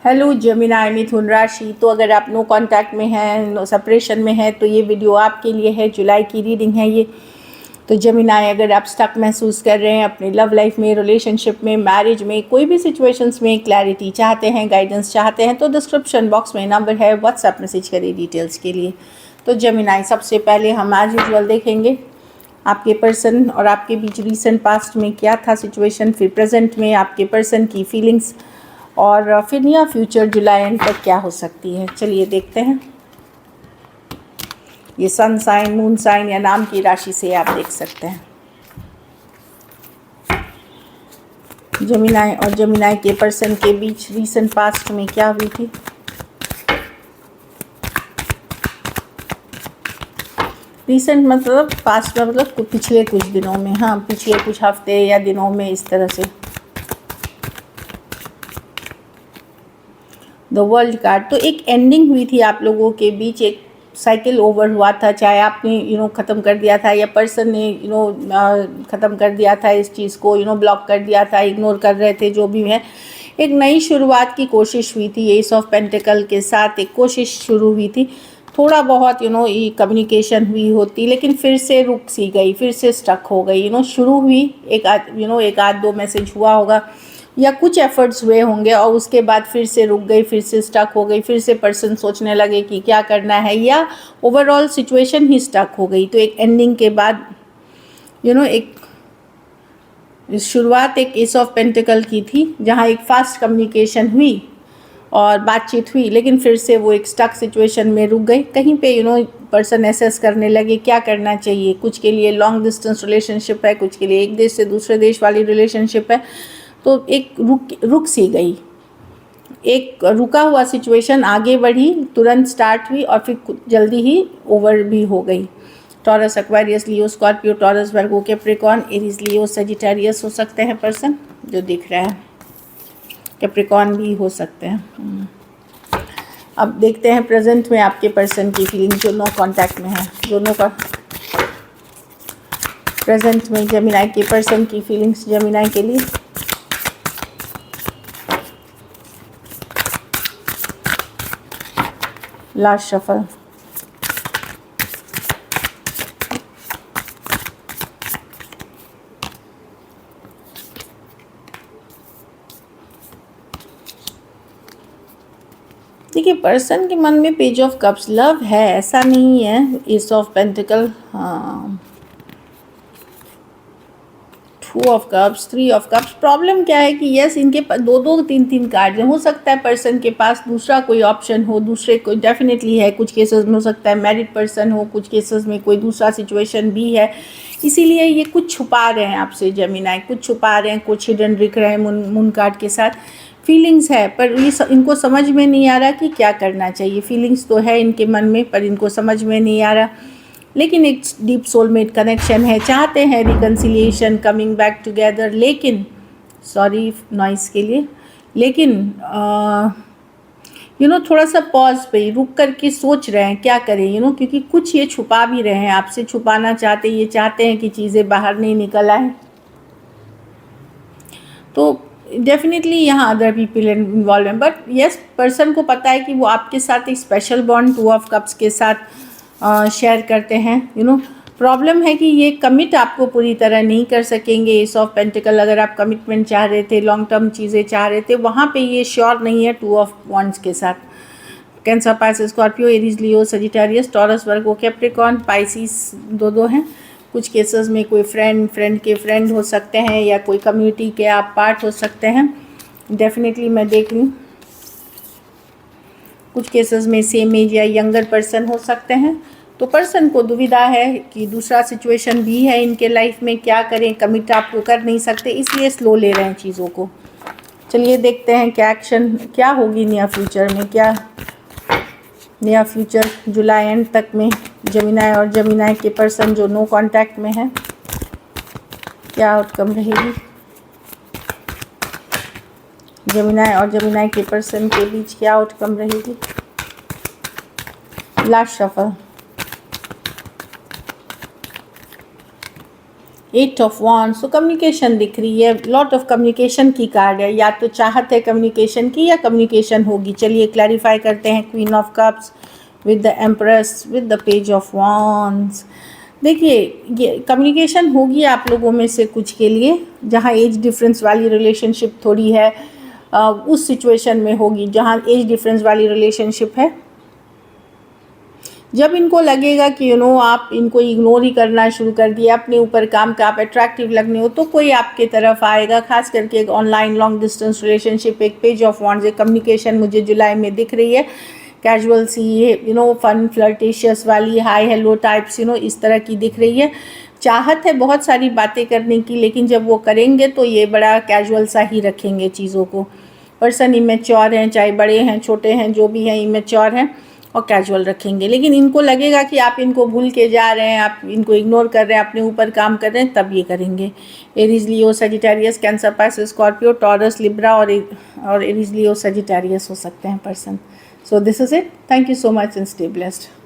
Hello Gemini मिथुन राशि। तो अगर आप नो कांटेक्ट में हैं, नो सेपरेशन में हैं, तो ये वीडियो आपके लिए है। जुलाई की रीडिंग है ये। तो जेमिनी, अगर आप स्टक महसूस कर रहे हैं अपनी लव लाइफ में, रिलेशनशिप में, मैरिज में, कोई भी सिचुएशंस में क्लैरिटी चाहते हैं, गाइडेंस चाहते हैं, तो डिस्क्रिप्शन बॉक्स में नंबर है, व्हाट्सएप मैसेज करिए डिटेल्स के लिए। तो जेमिनी, सबसे पहले हम एज यूजुअल देखेंगे आपके पर्सन और आपके बीच रीसेंट पास्ट में क्या था सिचुएशन, फिर प्रेजेंट में आपके पर्सन की फीलिंग्स, और फिर नियर फ्यूचर जुलाई एंड तक क्या हो सकती है। चलिए देखते हैं। ये सन साइन, मून साइन या नाम की राशि से आप देख सकते हैं। जेमिनी और जेमिनी के पर्सन के बीच रीसेंट पास्ट में क्या हुई थी। रीसेंट मतलब पास्ट में, मतलब पिछले कुछ दिनों में, हाँ पिछले कुछ हफ्ते या दिनों में, इस तरह से। द वर्ल्ड कार्ड, तो एक एंडिंग हुई थी आप लोगों के बीच, एक साइकिल ओवर हुआ था। चाहे आपने ख़त्म कर दिया था या पर्सन ने ख़त्म कर दिया था इस चीज़ को, ब्लॉक कर दिया था, इग्नोर कर रहे थे, जो भी है। एक नई शुरुआत की कोशिश हुई थी। एस ऑफ पेंटिकल के साथ एक कोशिश शुरू हुई थी। थोड़ा बहुत कम्युनिकेशन हुई होती, लेकिन फिर से रुक सी गई, फिर से स्टक हो गई। शुरू हुई एक आध दो मैसेज हुआ होगा या कुछ एफर्ट्स हुए होंगे, और उसके बाद फिर से रुक गई, फिर से स्टक हो गई, फिर से पर्सन सोचने लगे कि क्या करना है, या ओवरऑल सिचुएशन ही स्टक हो गई। तो एक एंडिंग के बाद एक शुरुआत एक एस ऑफ पेंटिकल की थी, जहाँ एक फास्ट कम्युनिकेशन हुई और बातचीत हुई, लेकिन फिर से वो एक स्टक सिचुएशन में रुक गई। कहीं पे पर्सन एसेस करने लगे क्या करना चाहिए। कुछ के लिए लॉन्ग डिस्टेंस रिलेशनशिप है, कुछ के लिए एक देश से दूसरे देश वाली रिलेशनशिप है। तो एक रुक सी गई, एक रुका हुआ सिचुएशन आगे बढ़ी, तुरंत स्टार्ट हुई और फिर जल्दी ही ओवर भी हो गई। टॉरस, एक्वेरियस, लियो, स्कॉर्पियो, टॉरस, वर्गो, कैप्रिकॉर्न, एरीज, लियो, सजिटेरियस हो सकते हैं पर्सन जो दिख रहा है। कैप्रिकॉर्न भी हो सकते हैं। अब देखते हैं प्रेजेंट में आपके पर्सन की फीलिंग जो नो कांटेक्ट में है। दोनों का प्रेजेंट में जेमिनी के पर्सन की फीलिंग्स जेमिनी के लिए। Last shuffle. देखिए, पर्सन के मन में पेज ऑफ कप्स, लव है ऐसा नहीं है। एस ऑफ पेंटिकल, हाँ, two of cups, three of cups. Problem क्या है कि यस, इनके दो दो तीन तीन कार्ड हो सकता है पर्सन के पास दूसरा कोई ऑप्शन हो, दूसरे कोई डेफिनेटली है। कुछ केसेस में हो सकता है मैरिड पर्सन हो, कुछ केसेस में कोई दूसरा सिचुएशन भी है। इसीलिए ये कुछ छुपा रहे हैं आपसे जेमिनी, कुछ छुपा रहे हैं, कुछ हिडन दिख रहे हैं मून कार्ड के साथ। फीलिंग्स है पर इनको समझ में नहीं आ रहा कि क्या करना चाहिए। फीलिंग्स तो है इनके मन में पर इनको समझ में नहीं आ रहा, लेकिन एक डीप सोलमेट कनेक्शन है, चाहते हैं रिकन्सिलिएशन, कमिंग बैक टुगेदर। लेकिन सॉरी नॉइस के लिए, लेकिन थोड़ा सा पॉज पे रुक करके सोच रहे हैं क्या करें, क्योंकि कुछ ये छुपा भी रहे हैं आपसे, छुपाना चाहते, ये चाहते हैं कि चीज़ें बाहर नहीं निकल आए। तो डेफिनेटली यहाँ अदर पीपल इन्वॉल्व हैं, बट यस, पर्सन को पता है कि वो आपके साथ एक special bond two of cups के साथ शेयर करते हैं। प्रॉब्लम है कि ये कमिट आपको पूरी तरह नहीं कर सकेंगे। एस ऑफ पेंटिकल, अगर आप कमिटमेंट चाह रहे थे, लॉन्ग टर्म चीज़ें चाह रहे थे, वहाँ पे ये श्योर नहीं है टू ऑफ वॉन्ड्स के साथ। Cancer, Pisces, Scorpio, Aries, Leo, Sagittarius, taurus, वर्गो, कैप्रिकॉर्न, पाइसिस दो हैं। कुछ केसेस में कोई फ्रेंड के फ्रेंड हो सकते हैं या कोई कम्युनिटी के आप पार्ट हो सकते हैं। डेफिनेटली मैं देख लूँ, कुछ केसेस में सेम एज या यंगर पर्सन हो सकते हैं। तो पर्सन को दुविधा है कि दूसरा सिचुएशन भी है इनके लाइफ में, क्या करें। कमिट आपको कर नहीं सकते, इसलिए स्लो ले रहे हैं चीज़ों को। चलिए देखते हैं क्या एक्शन क्या होगी नियर फ्यूचर में, क्या नियर फ्यूचर जुलाई एंड तक में जेमिनी और जेमिनी के पर्सन जो नो कांटेक्ट में है, क्या आउटकम रहेगी। जेमिनी और जेमिनी के पर्सन के बीच क्या आउटकम रहेगी। Last shuffle. 8 ऑफ वॉन्ड्स, तो कम्युनिकेशन दिख रही है, लॉट ऑफ कम्युनिकेशन की कार्ड है, या तो चाहत है कम्युनिकेशन की या कम्युनिकेशन होगी। चलिए क्लैरिफाई करते हैं। Queen of cups with the empress with the page of wands. देखिए ये कम्युनिकेशन होगी आप लोगों में से कुछ के लिए, जहाँ एज डिफरेंस वाली रिलेशनशिप थोड़ी है, उस सिचुएशन में होगी जहाँ एज डिफरेंस वाली रिलेशनशिप है। जब इनको लगेगा कि आप इनको इग्नोर ही करना शुरू कर दिया, अपने ऊपर काम का आप अट्रैक्टिव लगने हो, तो कोई आपके तरफ आएगा। खास करके एक ऑनलाइन लॉन्ग डिस्टेंस रिलेशनशिप, एक पेज ऑफ वॉन्ड्स, एक कम्युनिकेशन मुझे जुलाई में दिख रही है, कैजुअल सी फन फ्लर्टेशियस वाली, हाई हेलो टाइप्स इस तरह की दिख रही है। चाहत है बहुत सारी बातें करने की, लेकिन जब वो करेंगे तो ये बड़ा कैजुअल सा ही रखेंगे चीज़ों को। पर्सन इमेच्योर हैं, चाहे बड़े हैं छोटे हैं, जो भी हैं इमेच्योर हैं और कैजुअल रखेंगे। लेकिन इनको लगेगा कि आप इनको भूल के जा रहे हैं, आप इनको इग्नोर कर रहे हैं, अपने ऊपर काम कर रहे हैं, तब ये करेंगे। Aries, Leo, Sagittarius, Cancer, Pisces, Scorpio, Taurus, Libra और एरीज, लियो, सजिटेरियस हो सकते हैं person. So this is it. Thank you so much and stay blessed.